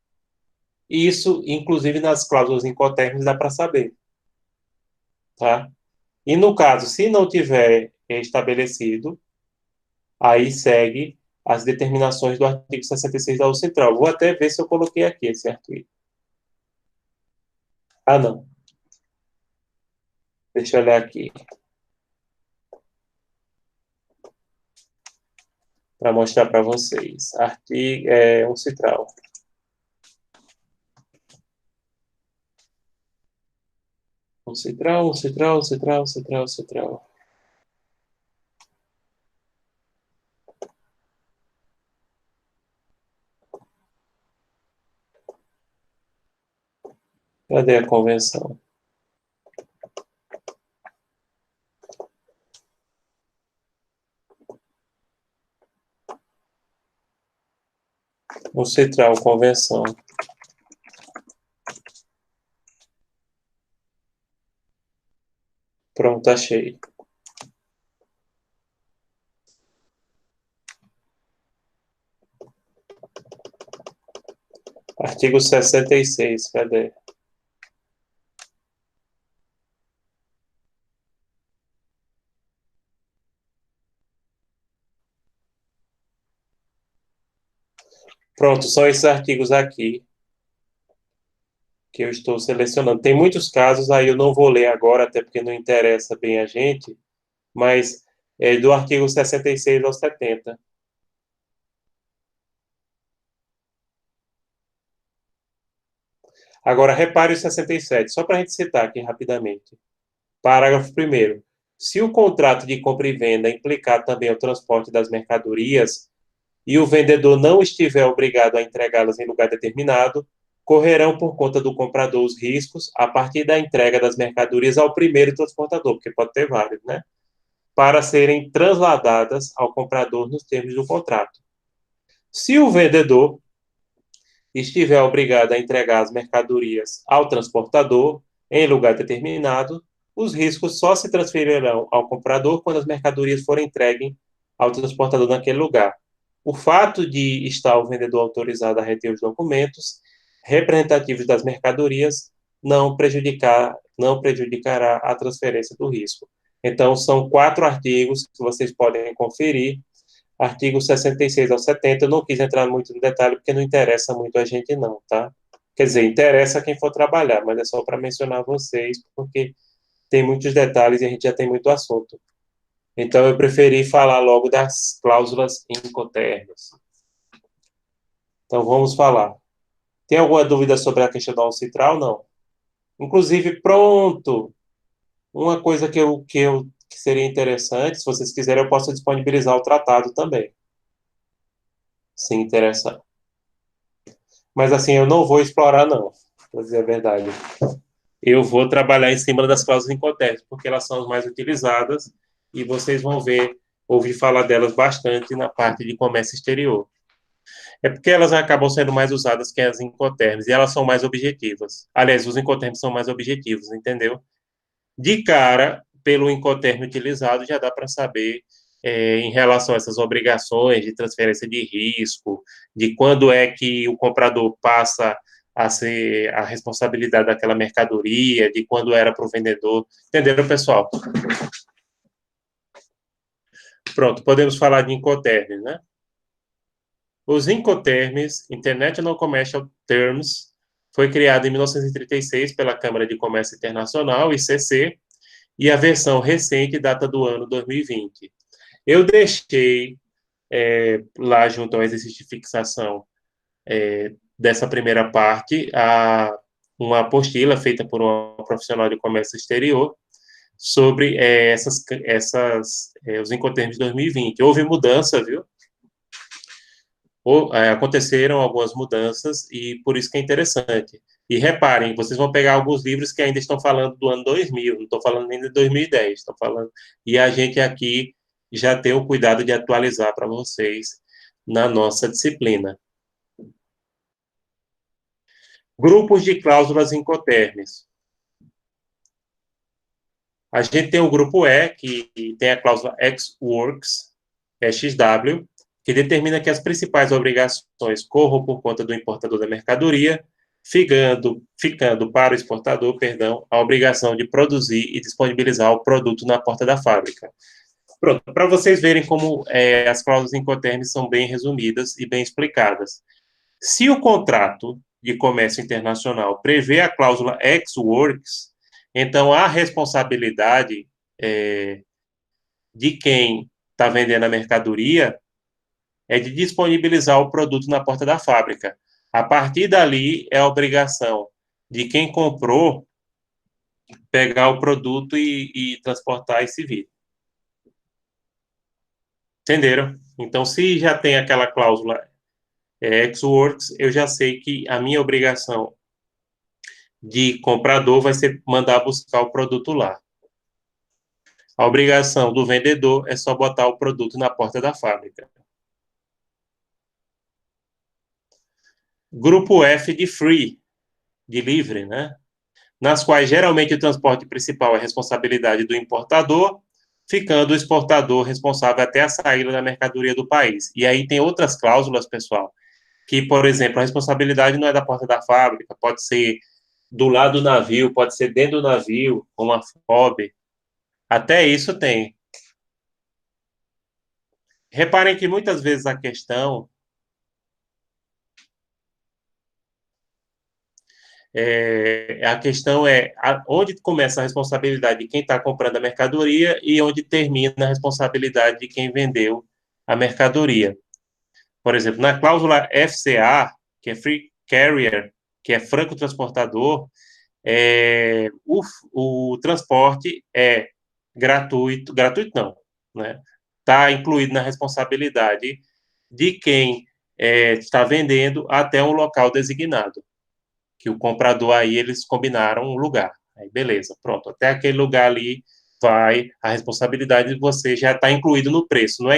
Isso, inclusive, nas cláusulas incoterms dá para saber. Tá? E no caso, se não tiver estabelecido, aí segue as determinações do artigo 66 da Uncitral. Vou até ver se eu coloquei aqui esse artigo. Ah, não. Deixa eu olhar aqui. Para mostrar para vocês. Artigo Uncitral. Uncitral. Cadê a convenção? Uncitral, convenção. Pronto, achei. Artigo 66, cadê? Pronto, são esses artigos aqui que eu estou selecionando. Tem muitos casos, aí eu não vou ler agora, até porque não interessa bem a gente, mas é do artigo 66 ao 70. Agora, repare o 67, só para a gente citar aqui rapidamente. Parágrafo 1º. Se o contrato de compra e venda implicar também o transporte das mercadorias e o vendedor não estiver obrigado a entregá-las em lugar determinado, correrão por conta do comprador os riscos a partir da entrega das mercadorias ao primeiro transportador, porque pode ter vários, né? Para serem transladadas ao comprador nos termos do contrato. Se o vendedor estiver obrigado a entregar as mercadorias ao transportador em lugar determinado, os riscos só se transferirão ao comprador quando as mercadorias forem entregues ao transportador naquele lugar. O fato de estar o vendedor autorizado a reter os documentos representativos das mercadorias não prejudicará a transferência do risco. Então, são 4 artigos que vocês podem conferir. Artigo 66 ao 70, eu não quis entrar muito no detalhe, porque não interessa muito a gente não, tá? Quer dizer, interessa quem for trabalhar, mas é só para mencionar a vocês, porque tem muitos detalhes e a gente já tem muito assunto. Então, eu preferi falar logo das cláusulas incoterms. Então, vamos falar. Tem alguma dúvida sobre a questão da Uncitral? Não. Inclusive, pronto! Uma coisa que seria interessante, se vocês quiserem, eu posso disponibilizar o tratado também, se interessar. Mas, assim, eu não vou explorar, não, para dizer a verdade. Eu vou trabalhar em cima das cláusulas incoterms, porque elas são as mais utilizadas e vocês vão ouvir falar delas bastante na parte de comércio exterior. É porque elas acabam sendo mais usadas que as incoterms, e elas são mais objetivas. Aliás, os incoterms são mais objetivos, entendeu? De cara, pelo Incoterm utilizado, já dá para saber em relação a essas obrigações de transferência de risco, de quando é que o comprador passa a ser a responsabilidade daquela mercadoria, de quando era para o vendedor. Entenderam, pessoal? Pronto, podemos falar de Incoterms, né? Os Incoterms, International Commercial Terms, foi criado em 1936 pela Câmara de Comércio Internacional, ICC, e a versão recente data do ano 2020. Eu deixei lá junto ao exercício de fixação dessa primeira parte uma apostila feita por um profissional de comércio exterior sobre os Incoterms de 2020. Houve mudança, viu? Aconteceram algumas mudanças e por isso que é interessante. E reparem, vocês vão pegar alguns livros que ainda estão falando do ano 2000, não estou falando nem de 2010, estou falando. E a gente aqui já tem o cuidado de atualizar para vocês na nossa disciplina. Grupos de cláusulas Incoterms. A gente tem o grupo E, que tem a cláusula ex-works, XW, que determina que as principais obrigações corram por conta do importador da mercadoria, ficando para o exportador, a obrigação de produzir e disponibilizar o produto na porta da fábrica. Pronto, para vocês verem como as cláusulas Incoterms são bem resumidas e bem explicadas. Se o contrato de comércio internacional prevê a cláusula ex-works, então a responsabilidade de quem está vendendo a mercadoria é de disponibilizar o produto na porta da fábrica. A partir dali, é a obrigação de quem comprou pegar o produto e transportar esse vidro. Entenderam? Então, se já tem aquela cláusula ex-works, eu já sei que a minha obrigação de comprador vai ser mandar buscar o produto lá. A obrigação do vendedor é só botar o produto na porta da fábrica. Grupo F de free, de livre, né? Nas quais geralmente o transporte principal é responsabilidade do importador, ficando o exportador responsável até a saída da mercadoria do país. E aí tem outras cláusulas, pessoal, que, por exemplo, a responsabilidade não é da porta da fábrica, pode ser do lado do navio, pode ser dentro do navio, como a FOB. Até isso tem. Reparem que muitas vezes a questão onde começa a responsabilidade de quem está comprando a mercadoria e onde termina a responsabilidade de quem vendeu a mercadoria. Por exemplo, na cláusula FCA, que é Free Carrier, que é franco transportador, o transporte é gratuito não, né? Está incluído na responsabilidade de quem está vendendo até um local designado, que o comprador aí, eles combinaram um lugar. Aí, beleza, pronto, até aquele lugar ali vai a responsabilidade de você já está incluído no preço. Não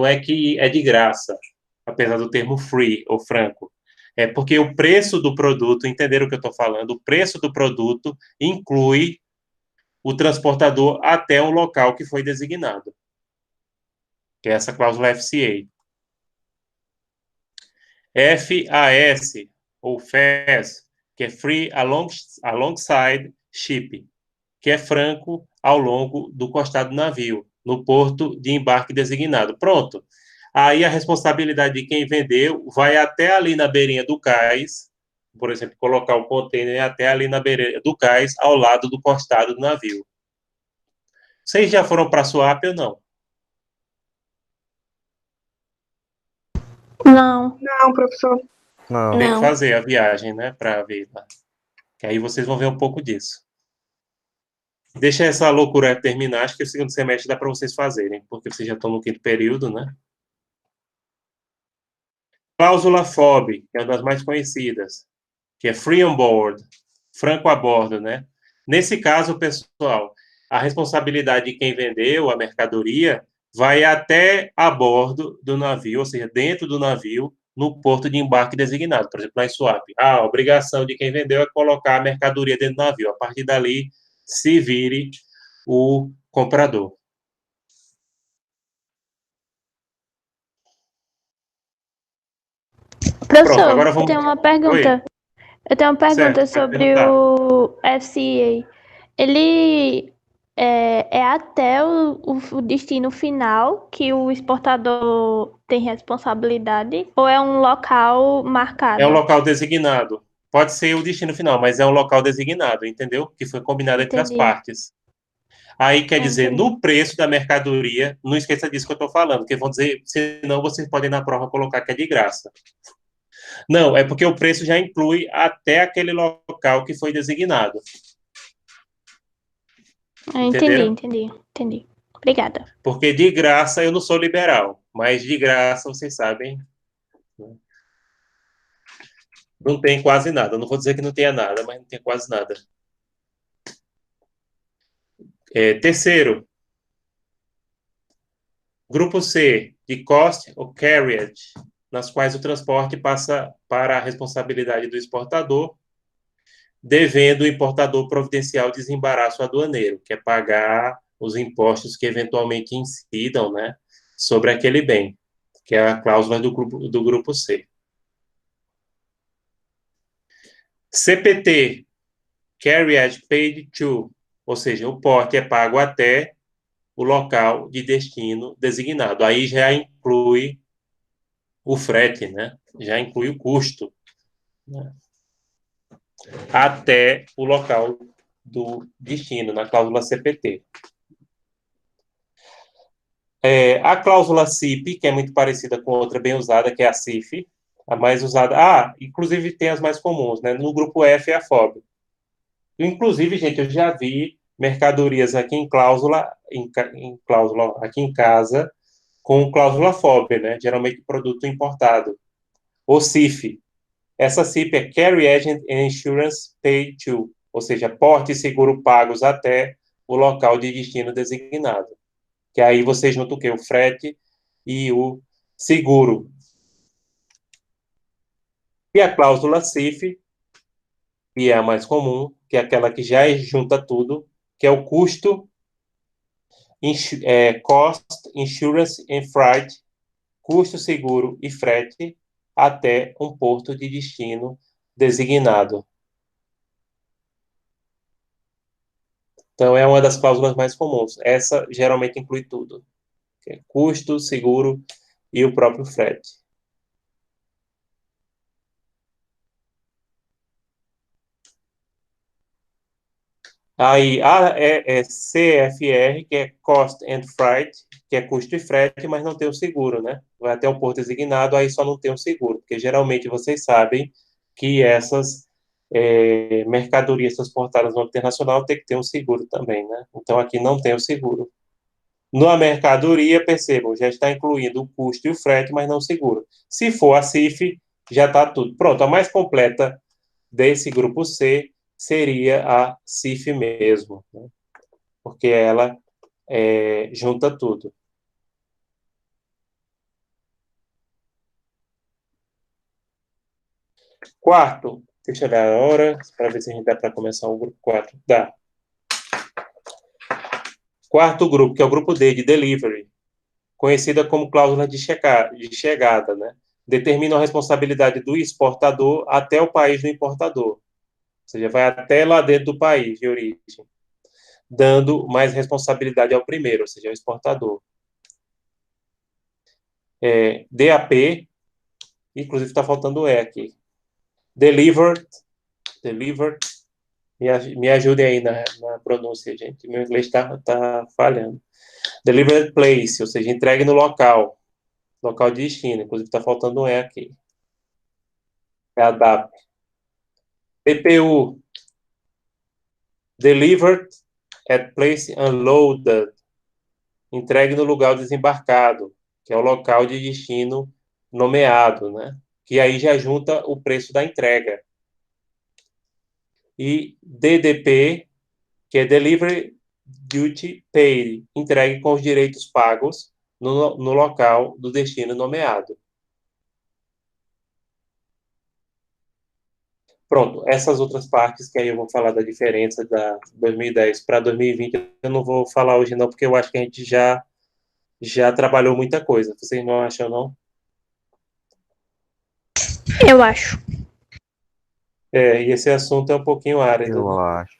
é que é de graça, apesar do termo free ou franco. É porque o preço do produto, entenderam o que eu estou falando? O preço do produto inclui o transportador até um local que foi designado, que é essa cláusula FCA. FAS, ou FAS, que é Free Alongside Ship, que é franco ao longo do costado do navio, no porto de embarque designado. Pronto. Aí a responsabilidade de quem vendeu vai até ali na beirinha do cais, por exemplo, colocar o container até ali na beirinha do cais, ao lado do costado do navio. Vocês já foram para a Suape ou não? Não. Não, professor. Não. Tem que Não. fazer a viagem, né, para ver lá. Que aí vocês vão ver um pouco disso. Deixa essa loucura terminar, acho que o segundo semestre dá para vocês fazerem, porque vocês já estão no quinto período, né? Cláusula FOB, que é uma das mais conhecidas, que é Free on Board, franco a bordo, né? Nesse caso, pessoal, a responsabilidade de quem vendeu a mercadoria vai até a bordo do navio, ou seja, dentro do navio, no porto de embarque designado, por exemplo, na SWAP. A obrigação de quem vendeu é colocar a mercadoria dentro do navio. A partir dali, se vire o comprador. Pronto, agora Professor, eu vamos. tenho uma Oi, pergunta. Eu tenho uma pergunta certo, pode sobre perguntar. o FCA. Ele é até o destino final que o exportador tem responsabilidade ou é um local É um marcado? local designado. Pode ser o destino final, mas é um local designado, entendeu? Que foi combinado entre as Entendi. partes. Aí quer dizer, Entendi. no preço da mercadoria, não esqueça disso que eu estou falando, que vão dizer, senão vocês podem na prova colocar que é de graça. Não, é porque o preço já inclui até aquele local que foi designado. Entendi, Entenderam? entendi. Obrigada. Porque de graça eu não sou liberal, mas de graça, vocês sabem, não tem quase nada. Eu não vou dizer que não tenha nada, mas não tem quase nada. Terceiro, grupo C, de cost ou carriage, nas quais o transporte passa para a responsabilidade do exportador, devendo o importador providenciar o desembaraço aduaneiro, que é pagar os impostos que eventualmente incidam, né, sobre aquele bem, que é a cláusula do grupo C. CPT, Carriage Paid to, ou seja, o porte é pago até o local de destino designado. Aí já inclui o frete, né? Já inclui o custo, né? Até o local do destino, na cláusula CPT. A cláusula CIP, que é muito parecida com outra bem usada, que é a CIF, a mais usada. Inclusive tem as mais comuns, né? No grupo F é a FOB. Inclusive, gente, eu já vi mercadorias aqui em cláusula, aqui em casa, com cláusula FOB, né? Geralmente produto importado. Ou CIF. Essa CIF é Carry Agent and Insurance Paid to, ou seja, porte e seguro pagos até o local de destino designado. Que aí você junta o quê? O frete e o seguro. E a cláusula CIF, que é a mais comum, que é aquela que já junta tudo, que é o custo, cost, insurance and freight, custo, seguro e frete até um porto de destino designado. Então, é uma das cláusulas mais comuns. Essa geralmente inclui tudo, que é custo, seguro e o próprio frete. Aí, CFR, que é Cost and Freight, que é custo e frete, mas não tem o seguro, né? Vai até o porto designado, aí só não tem o seguro, porque geralmente vocês sabem que essas mercadorias transportadas no internacional tem que ter um seguro também, né? Então, aqui não tem o seguro. Na mercadoria, percebam, já está incluindo o custo e o frete, mas não o seguro. Se for a CIF, já está tudo. Pronto, a mais completa desse grupo C seria a CIF mesmo, né? Porque ela junta tudo. Quarto, deixa eu olhar a hora, para ver se a gente dá para começar o grupo 4. Dá. Quarto grupo, que é o grupo D, de delivery, conhecida como cláusula de chegada, né? Determina a responsabilidade do exportador até o país do importador. Ou seja, vai até lá dentro do país de origem, dando mais responsabilidade ao primeiro, ou seja, ao exportador. DAP, inclusive está faltando E aqui. Delivered, me ajudem aí na pronúncia, gente. Meu inglês está falhando. Delivered place, ou seja, entregue no local de destino. Inclusive está faltando um E aqui. É a DAP. DPU, delivered at place unloaded, entregue no lugar desembarcado, que é o local de destino nomeado, né? Que aí já junta o preço da entrega. E DDP, que é Delivery Duty Paid, entregue com os direitos pagos no local do destino nomeado. Pronto, essas outras partes que aí eu vou falar da diferença da 2010 para 2020, eu não vou falar hoje não, porque eu acho que a gente já trabalhou muita coisa. Vocês não acham, não? Eu acho. E esse assunto é um pouquinho árido, Eu né? acho.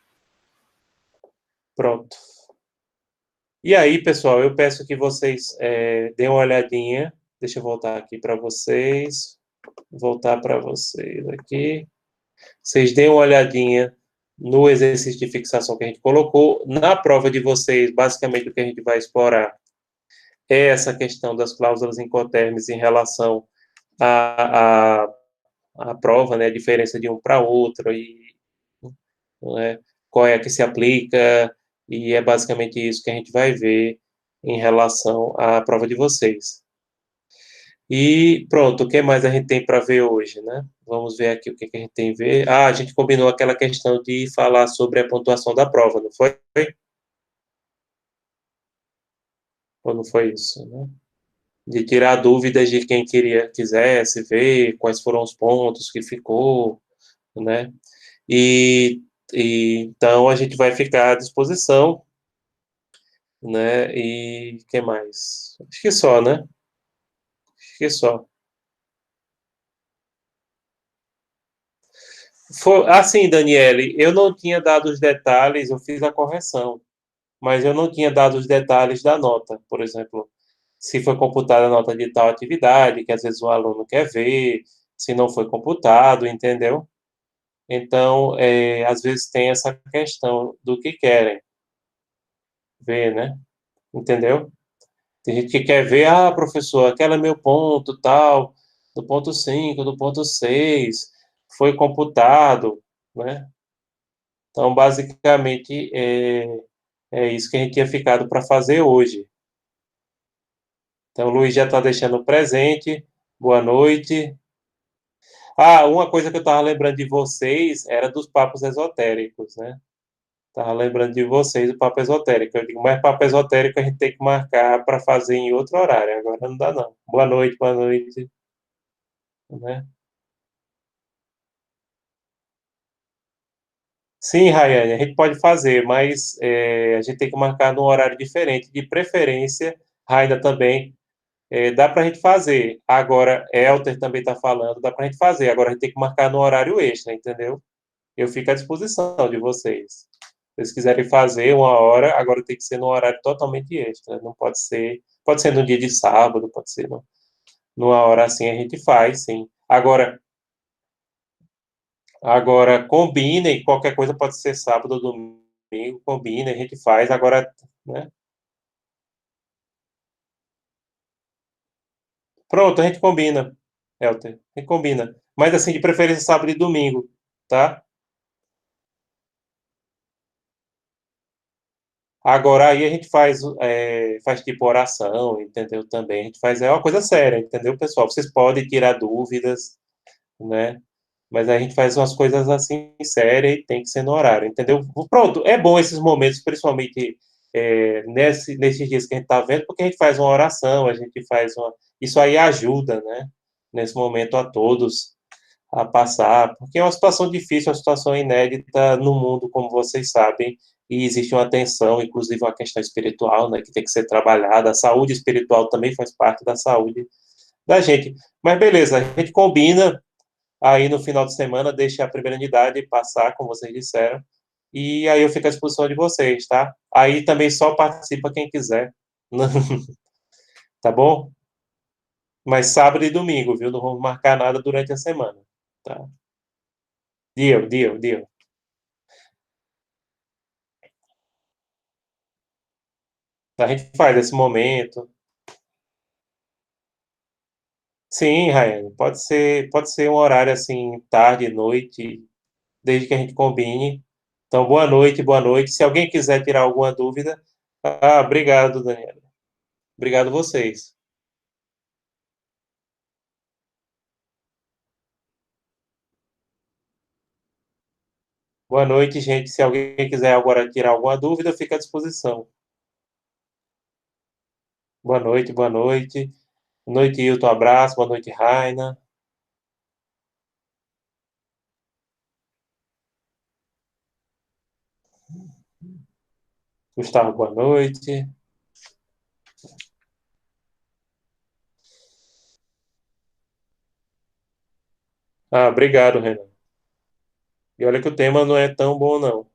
Pronto. E aí, pessoal, eu peço que vocês deem uma olhadinha. Deixa eu voltar aqui para vocês. Voltar para vocês aqui. Vocês deem uma olhadinha no exercício de fixação que a gente colocou. Na prova de vocês, basicamente o que a gente vai explorar é essa questão das cláusulas incoterms em relação à, à, à prova, né? A diferença de um para outro e né, qual é a que se aplica, e é basicamente isso que a gente vai ver em relação à prova de vocês. E pronto, o que mais a gente tem para ver hoje, né? Vamos ver aqui o que a gente tem a ver. Ah, a gente combinou aquela questão de falar sobre a pontuação da prova, não foi? Ou não foi isso, né? De tirar dúvidas de quem quisesse ver quais foram os pontos que ficou, né? E, então a gente vai ficar à disposição, né? E o que mais? Acho que só, né? Acho que só. Assim, Daniele, eu não tinha dado os detalhes, eu fiz a correção, mas eu não tinha dado os detalhes da nota, por exemplo, se foi computada a nota de tal atividade, que às vezes o aluno quer ver, se não foi computado, entendeu? Então, às vezes tem essa questão do que querem ver, né? Entendeu? Tem gente que quer ver, professor, aquele é meu ponto, tal, do ponto 5, do ponto 6, foi computado, né? Então, basicamente, é isso que a gente tinha ficado para fazer hoje. Então, o Luiz já está deixando presente. Boa noite. Uma coisa que eu estava lembrando de vocês era dos papos esotéricos, né? Estava lembrando de vocês o papo esotérico. Eu digo, mas papo esotérico a gente tem que marcar para fazer em outro horário. Agora não dá, não. Boa noite, né? Sim, Rayane, a gente pode fazer, mas a gente tem que marcar num horário diferente, de preferência, Raina também. Dá para a gente fazer. Agora, Elter também está falando, dá para a gente fazer. Agora a gente tem que marcar no horário extra, entendeu? Eu fico à disposição de vocês. Se vocês quiserem fazer uma hora, agora tem que ser num horário totalmente extra. Não pode ser no dia de sábado, pode ser numa hora assim, a gente faz, sim. Agora combinem, qualquer coisa pode ser sábado ou domingo, combina, a gente faz. Agora, né? Pronto, a gente combina, Elter. A gente combina. Mas assim, de preferência sábado e domingo, tá? Agora aí a gente faz tipo oração, entendeu? Também a gente faz uma coisa séria, entendeu, pessoal? Vocês podem tirar dúvidas, né? Mas a gente faz umas coisas assim sérias e tem que ser no horário, entendeu? Pronto, é bom esses momentos, principalmente nesses dias que a gente está vendo, porque a gente faz uma oração, a gente faz uma. Isso aí ajuda, né? Nesse momento a todos a passar, porque é uma situação difícil, uma situação inédita no mundo, como vocês sabem, e existe uma tensão, inclusive uma questão espiritual, né, que tem que ser trabalhada. A saúde espiritual também faz parte da saúde da gente. Mas beleza, a gente combina aí no final de semana, deixa a primeira unidade passar, como vocês disseram, e aí eu fico à disposição de vocês, tá? Aí também só participa quem quiser, tá bom? Mas sábado e domingo, viu? Não vamos marcar nada durante a semana, tá? Deal. A gente faz esse momento. Sim, Raiane, pode ser um horário assim, tarde, noite, desde que a gente combine. Então, boa noite, boa noite. Se alguém quiser tirar alguma dúvida, obrigado, Daniela. Obrigado vocês. Boa noite, gente. Se alguém quiser agora tirar alguma dúvida, fica à disposição. Boa noite, boa noite. Boa noite, Hilton. Abraço. Boa noite, Raina. Gustavo, boa noite. Ah, obrigado, Renan. E olha que o tema não é tão bom, não.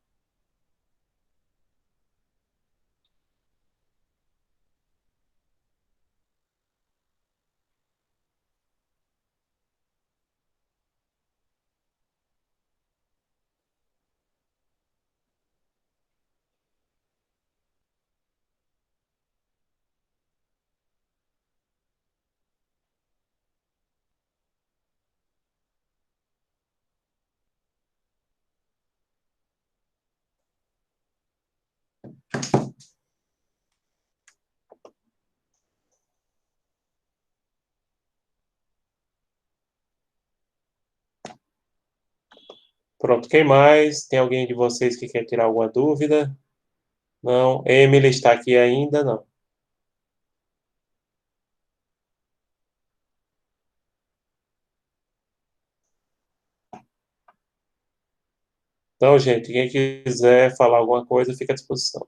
Pronto, quem mais? Tem alguém de vocês que quer tirar alguma dúvida? Não. Emily está aqui ainda? Não. Então, gente, quem quiser falar alguma coisa, fica à disposição.